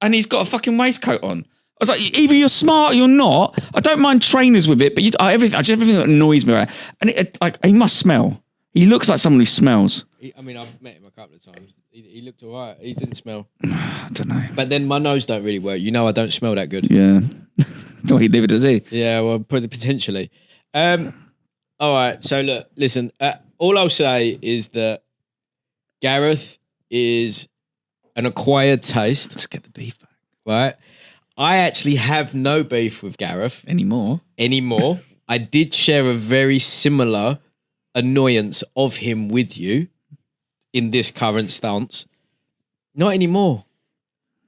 and he's got a fucking waistcoat on. I was like, either you're smart or you're not. I don't mind trainers with it, but everything that annoys me. Right? And he must smell. He looks like someone who smells. I mean, I've met him a couple of times. He looked all right. He didn't smell. I don't know. But then my nose don't really work. You know, I don't smell that good. Yeah. No, neither does he. Yeah, well, potentially. All right. So look, listen. All I'll say is that Gareth is an acquired taste. Let's get the beef back. right? I actually have no beef with Gareth Anymore. I did share a very similar annoyance of him with you in this current stance. Not anymore.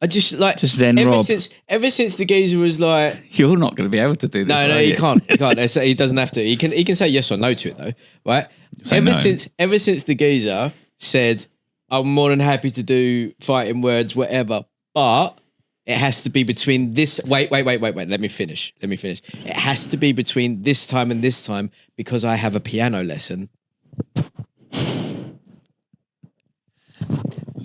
I just like Zen Rob. Ever since the geezer was like, You're not going to be able to do this. no, he can't. He can't. He doesn't have to. He can say yes or no to it though, right? Ever since the geezer said, I'm more than happy to do fighting words, whatever, but it has to be between this. Wait. Let me finish. It has to be between this time and this time because I have a piano lesson.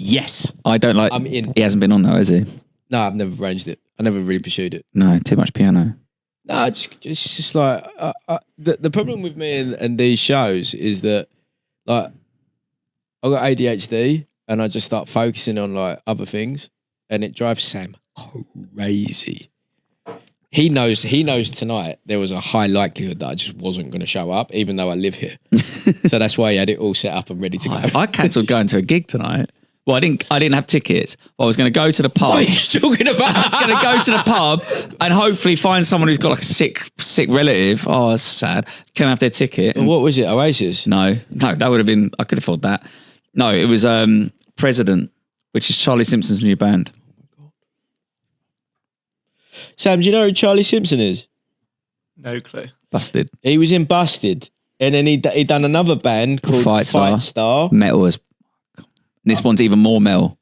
Yes. I don't like. I'm in. He hasn't been on though, has he? No, I've never arranged it. I never really pursued it. No, too much piano. No, it's just like the problem with me and these shows is that like I got ADHD and I just start focusing on like other things and it drives Sam crazy. He knows tonight there was a high likelihood that I just wasn't going to show up even though I live here. So that's why he had it all set up and ready to go. I cancelled going to a gig tonight. Well, I didn't have tickets. I was going to go to the pub. What are you talking about? I was going to go to the pub and hopefully find someone who's got like a sick relative. Oh, that's sad. Can have their ticket. What was it? Oasis? No, that would have been. I could afford that. No, it was President, which is Charlie Simpson's new band. Sam, do you know who Charlie Simpson is? No clue. Busted. He was in Busted, and then he done another band called Fight Star. Metal as. This one's even more metal.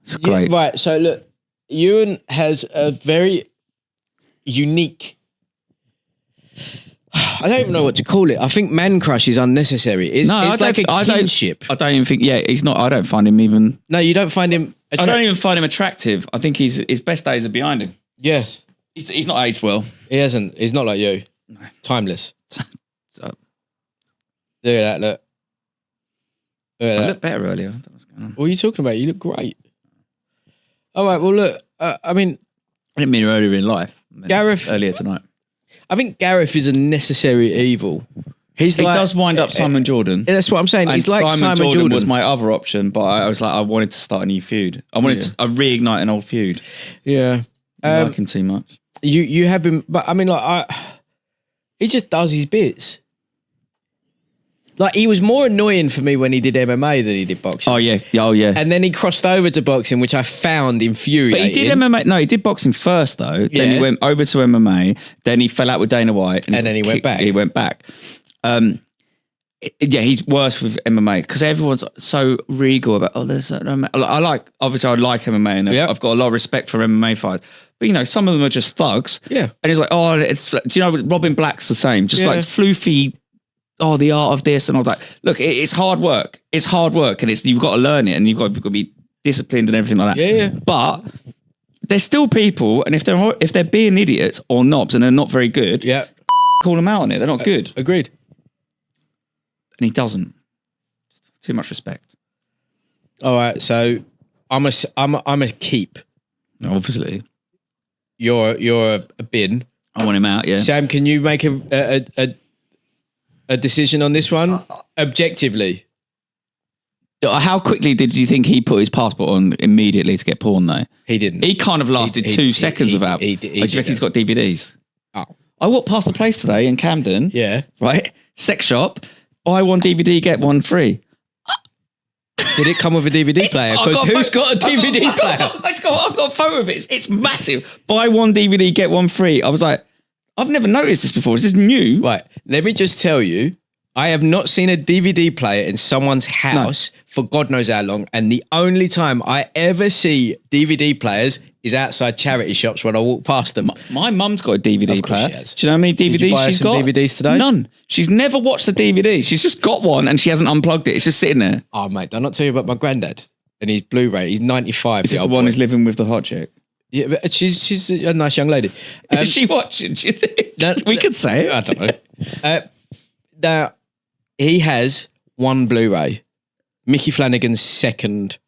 It's great. Yeah, right. So look, Ewan has a very unique. I don't even know what to call it. I think man crush is unnecessary. It's like a kinship. I don't even think. Yeah, he's not. I don't find him even. No, you don't find him. I don't even find him attractive. I think his best days are behind him. Yeah, he's not aged well. He hasn't. He's not like you. No. Timeless. So, Look at that. Look. I looked better earlier. I don't know what's going on. What are you talking about? You look great. All right. Well, look. I mean, I didn't mean earlier in life. Gareth earlier tonight. I think Gareth is a necessary evil. He does wind up Simon Jordan. That's what I'm saying. And he's like Simon Jordan was my other option, but I was like, I wanted to start a new feud. I wanted to reignite an old feud. Yeah. I like him too much. You have been, but I mean, like, he just does his bits. Like, he was more annoying for me when he did MMA than he did boxing. Oh, yeah. And then he crossed over to boxing, which I found infuriating. But he did MMA. No, he did boxing first, though. Then he went over to MMA. Then he fell out with Dana White. And then he went back. He went back. He's worse with MMA because everyone's so regal about, there's no. I like MMA and I've got a lot of respect for MMA fights. But, you know, some of them are just thugs. Yeah. And he's like, do you know, Robin Black's the same. Just like floofy. Oh, the art of this, and I was like, look, it's hard work. It's hard work, and you've got to learn it, and you've got to be disciplined and everything like that. Yeah. But there's still people, and if they're being idiots or knobs and they're not very good, call them out on it. They're not good. Agreed. And he doesn't. Too much respect. All right, so I'm a keep. Obviously, You're a bin. I want him out. Yeah. Sam, can you make a decision on this one objectively? How quickly did you think he put his passport on immediately to get porn though? He didn't. He kind of lasted 2 seconds without. Do you reckon he's got DVDs? Oh. I walked past the place today in Camden. Yeah. Right? Sex shop. Buy one DVD, get one free. Did it come with a DVD player? Because who's got a DVD player? I've got a photo of it. It's massive. Buy one DVD, get one free. I was like, I've never noticed this before. Is this new? Right. Let me just tell you, I have not seen a DVD player in someone's house for God knows how long. And the only time I ever see DVD players is outside charity shops when I walk past them. My mum's got a DVD player. She has. Do you know how many DVDs she's got? DVDs today? None. She's never watched a DVD. She's just got one and she hasn't unplugged it. It's just sitting there. Oh, mate, did I not tell you about my granddad and his Blu-ray? He's 95. Is this the one who's living with the hot chick? Yeah, but she's a nice young lady. Is she watching? Do you think? We could say it. I don't know. Now, he has one Blu-ray. Mickey Flanagan's second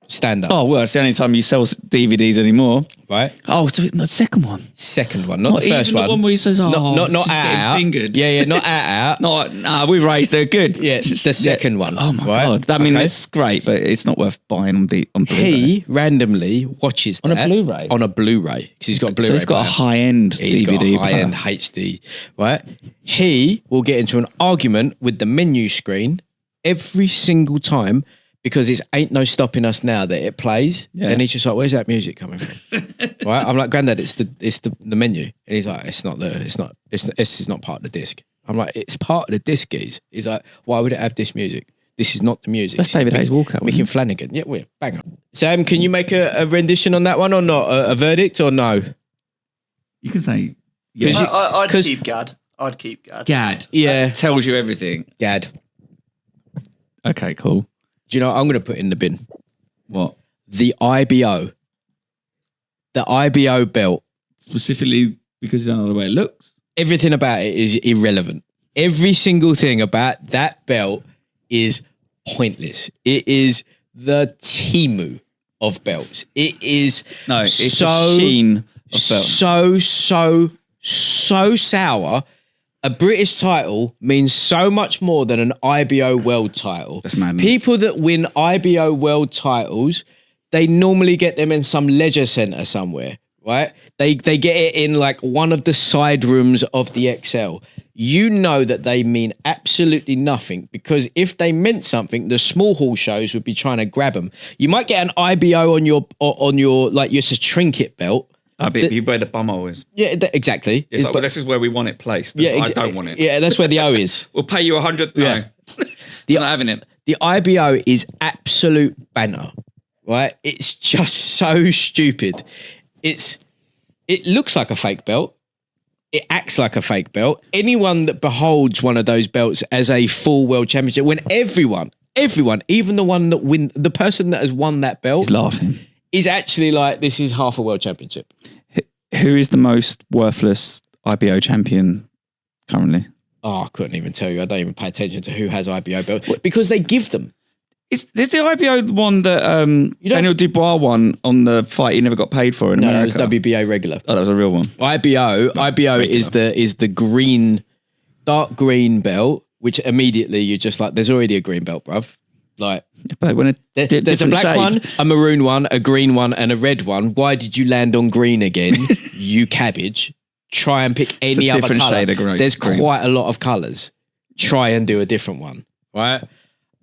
stand up. Oh, well, it's the only time you sell DVDs anymore. Right. Oh, so the second one. Second one, not the first even one. The one where he says, "Oh, not she's getting out. fingered." Yeah, not out. Not. We've raised. They're good. Yeah, the second one. Oh my right? god! I mean, it's great, but it's not worth buying on Blu-ray. He randomly watches On a that Blu-ray? on a Blu-ray because he's got a Blu-ray. So he's got a player. high-end He's DVD. got a high-end player. HD. Right. He will get into an argument with the menu screen every single time. Because it ain't no stopping us now that it plays, and he's just like, "Where's that music coming from?" Right? I'm like, "Granddad, it's the menu," and he's like, "It's not this is not part of the disc." I'm like, "It's part of the disc, guys." He's like, "Why would it have this music? This is not the music." That's David Hayes Walker. Mickey Flanagan. Yeah, we're bang on. Sam, can you make a rendition on that one or not? A verdict or no? You can say, I'd keep Gad. I'd keep Gad. Gad. Yeah, That tells you everything. Gad. Okay, cool. Do you know what I'm going to put in the bin? What? The IBO. The IBO belt. Specifically because you don't know the way it looks? Everything about it is irrelevant. Every single thing about that belt is pointless. It is the Temu of belts. It is it's the sheen of belts. so sour. A British title means so much more than an IBO world title. That's madness. People that win IBO world titles, they normally get them in some leisure centre somewhere, right? They get it in like one of the side rooms of the XL. You know that they mean absolutely nothing because if they meant something, the small hall shows would be trying to grab them. You might get an IBO on your like it's a trinket belt. You wear the bum always. Yeah, exactly. It's like, well, this is where we want it placed. I don't want it. Yeah, that's where the O is. We'll pay you 100. No. Yeah. I'm not having it. The IBO is absolute banter, right? It's just so stupid. It looks like a fake belt. It acts like a fake belt. Anyone that beholds one of those belts as a full world championship, when everyone, even the person that has won that belt, He's laughing. Is actually like, this is half a world championship. Who is the most worthless IBO champion currently? Oh, I couldn't even tell you. I don't even pay attention to who has IBO belts because they give them. Is the IBO the one that Daniel Dubois won on the fight he never got paid for in America? That was WBA regular. Oh, that was a real one. IBO is the green, dark green belt, which immediately you're just like, there's already a green belt, bruv. Like, there's a black one, a maroon one, a green one, and a red one. Why did you land on green again, you cabbage? Try and pick any other colour. There's quite a lot of colours. Try and do a different one, right?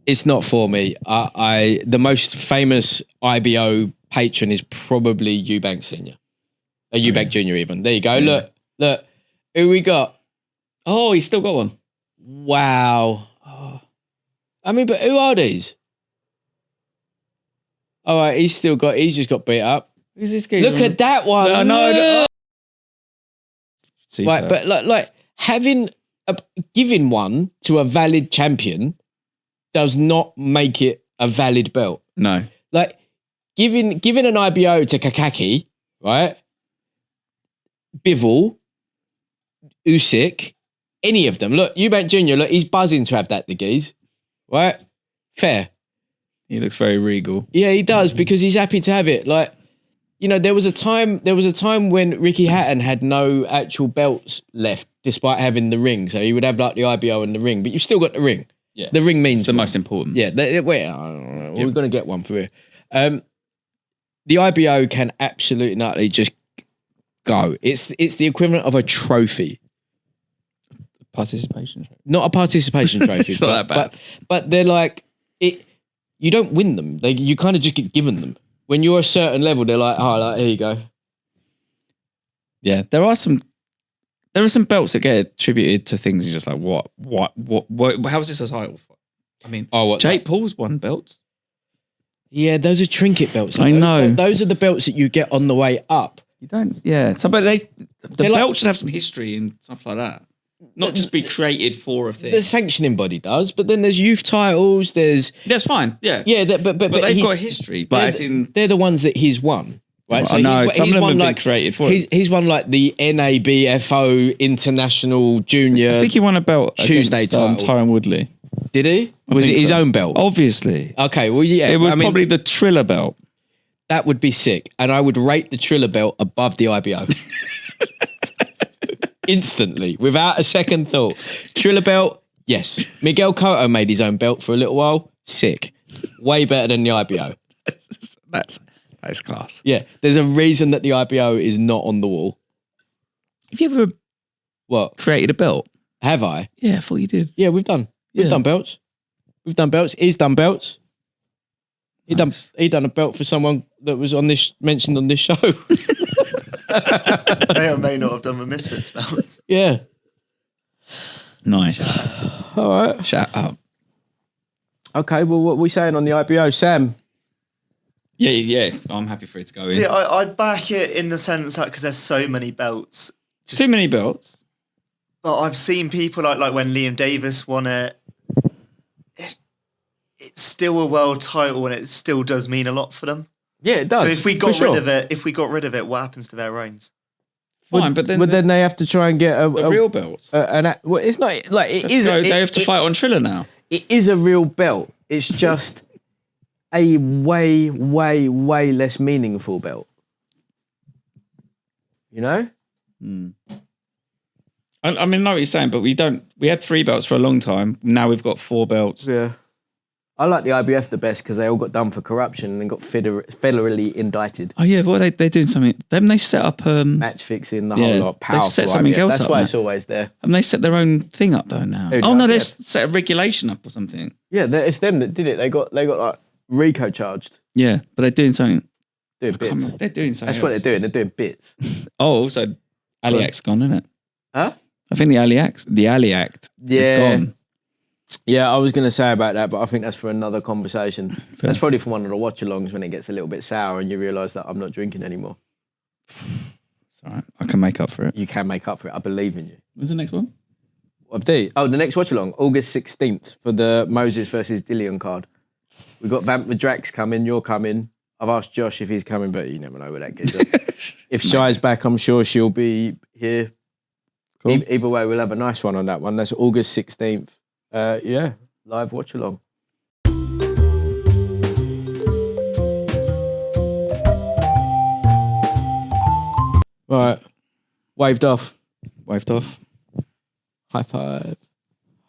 It's not for me. The most famous IBO patron is probably Eubank Senior, Eubank Junior. Even there you go. Yeah. Look, who we got? Oh, he's still got one. Wow. Oh. I mean, but who are these? All right, he's just got beat up. Who's this guy? Look at that one. No. Right, but like giving one to a valid champion does not make it a valid belt. No. Like giving an IBO to Kakaki, right? Bivol, Usyk, any of them. Look, Eubank Jr., look, he's buzzing to have that, the geese. Right? Fair. He looks very regal. Yeah, he does because he's happy to have it. Like, you know, there was a time when Ricky Hatton had no actual belts left despite having the ring. So he would have like the IBO and the ring, but you've still got the ring. Yeah. The ring means it's the most important. Yeah. We're going to get one for you. The IBO can absolutely nutty just go. It's the equivalent of a trophy. Participation trophy. Not a participation trophy. It's not that bad. But they're like, you don't win them. You kind of just get given them. When you're a certain level, they're like, oh, like, here you go. Yeah, there are some belts that get attributed to things. You're just like, what? How is this a title for? I mean, Jake Paul's won belts. Yeah, those are trinket belts. I know. Those are the belts that you get on the way up. You don't. Yeah, the belt should have some history and stuff like that. Not just be created for a thing. The sanctioning body does, but then there's youth titles. That's fine. Yeah, yeah, but they've got a history. But they're the ones that he's won, right? Well, so he's won like created for. He's won like the NABFO International Junior. I think he won a belt Tuesday against Tyron Woodley. Did he? Was it think his so. own belt? Obviously. Okay, well, yeah. It was I mean, probably the Triller belt. that would be sick. And I would rate the Triller belt above the IBO. Instantly, without a second thought. Triller belt, yes. Miguel Cotto made his own belt for a little while. Sick. Way better than the IBO. That's class. Yeah, there's a reason that the IBO is not on the wall. Have you ever What? created a belt? Have I? Yeah, I thought you did. Yeah, we've done. We've Yeah. done belts. We've done belts. He's done belts. He done a belt for someone that was mentioned on this show. May or may not have done the Misfits belts. Yeah. Nice. All right. Shout out. Okay, well, what are we saying on the IBO? Sam? Yeah. I'm happy for it to go in. See, I back it in the sense that because there's so many belts. Too many belts. But I've seen people like when Liam Davis won it. It's still a world title, and it still does mean a lot for them. Yeah, it does. So if we got rid of it, what happens to their reigns? Fine, but then they have to try and get a real belt. well, it's not like it is. They have to fight on Triller now. It is a real belt. It's just a way, way, way less meaningful belt. You know? I mean, I know what you're saying, but we had 3 belts for a long time. Now we've got 4 belts. Yeah. I like the IBF the best because they all got done for corruption and then got federally indicted. Oh yeah, well they're doing something. Haven't they set up Match fixing, the whole lot. Powerful they've set something IBF. else That's up why now. it's always there. Haven't they set their own thing up though now? Who Oh no, does? they set a regulation up or something. Yeah, it's them that did it. They got like RICO charged. Yeah, but they're doing something. Doing bits. They're doing something. That's what they're doing. They're doing bits. Oh, also Ali Act's gone, isn't it? Huh? I think the Ali Act is gone. Yeah, I was going to say about that, but I think that's for another conversation. That's probably for one of the watch-alongs when it gets a little bit sour and you realise that I'm not drinking anymore. It's all right. I can make up for it. You can make up for it. I believe in you. When's the next one? The next watch-along, August 16th for the Moses versus Dillian card. We've got Vamp the Drax coming. You're coming. I've asked Josh if he's coming, but you never know where that gets up. If Shy's back, I'm sure she'll be here. Cool. Either way, we'll have a nice one on that one. That's August 16th. Live watch-along. Right. Waved off. Waved off. High five.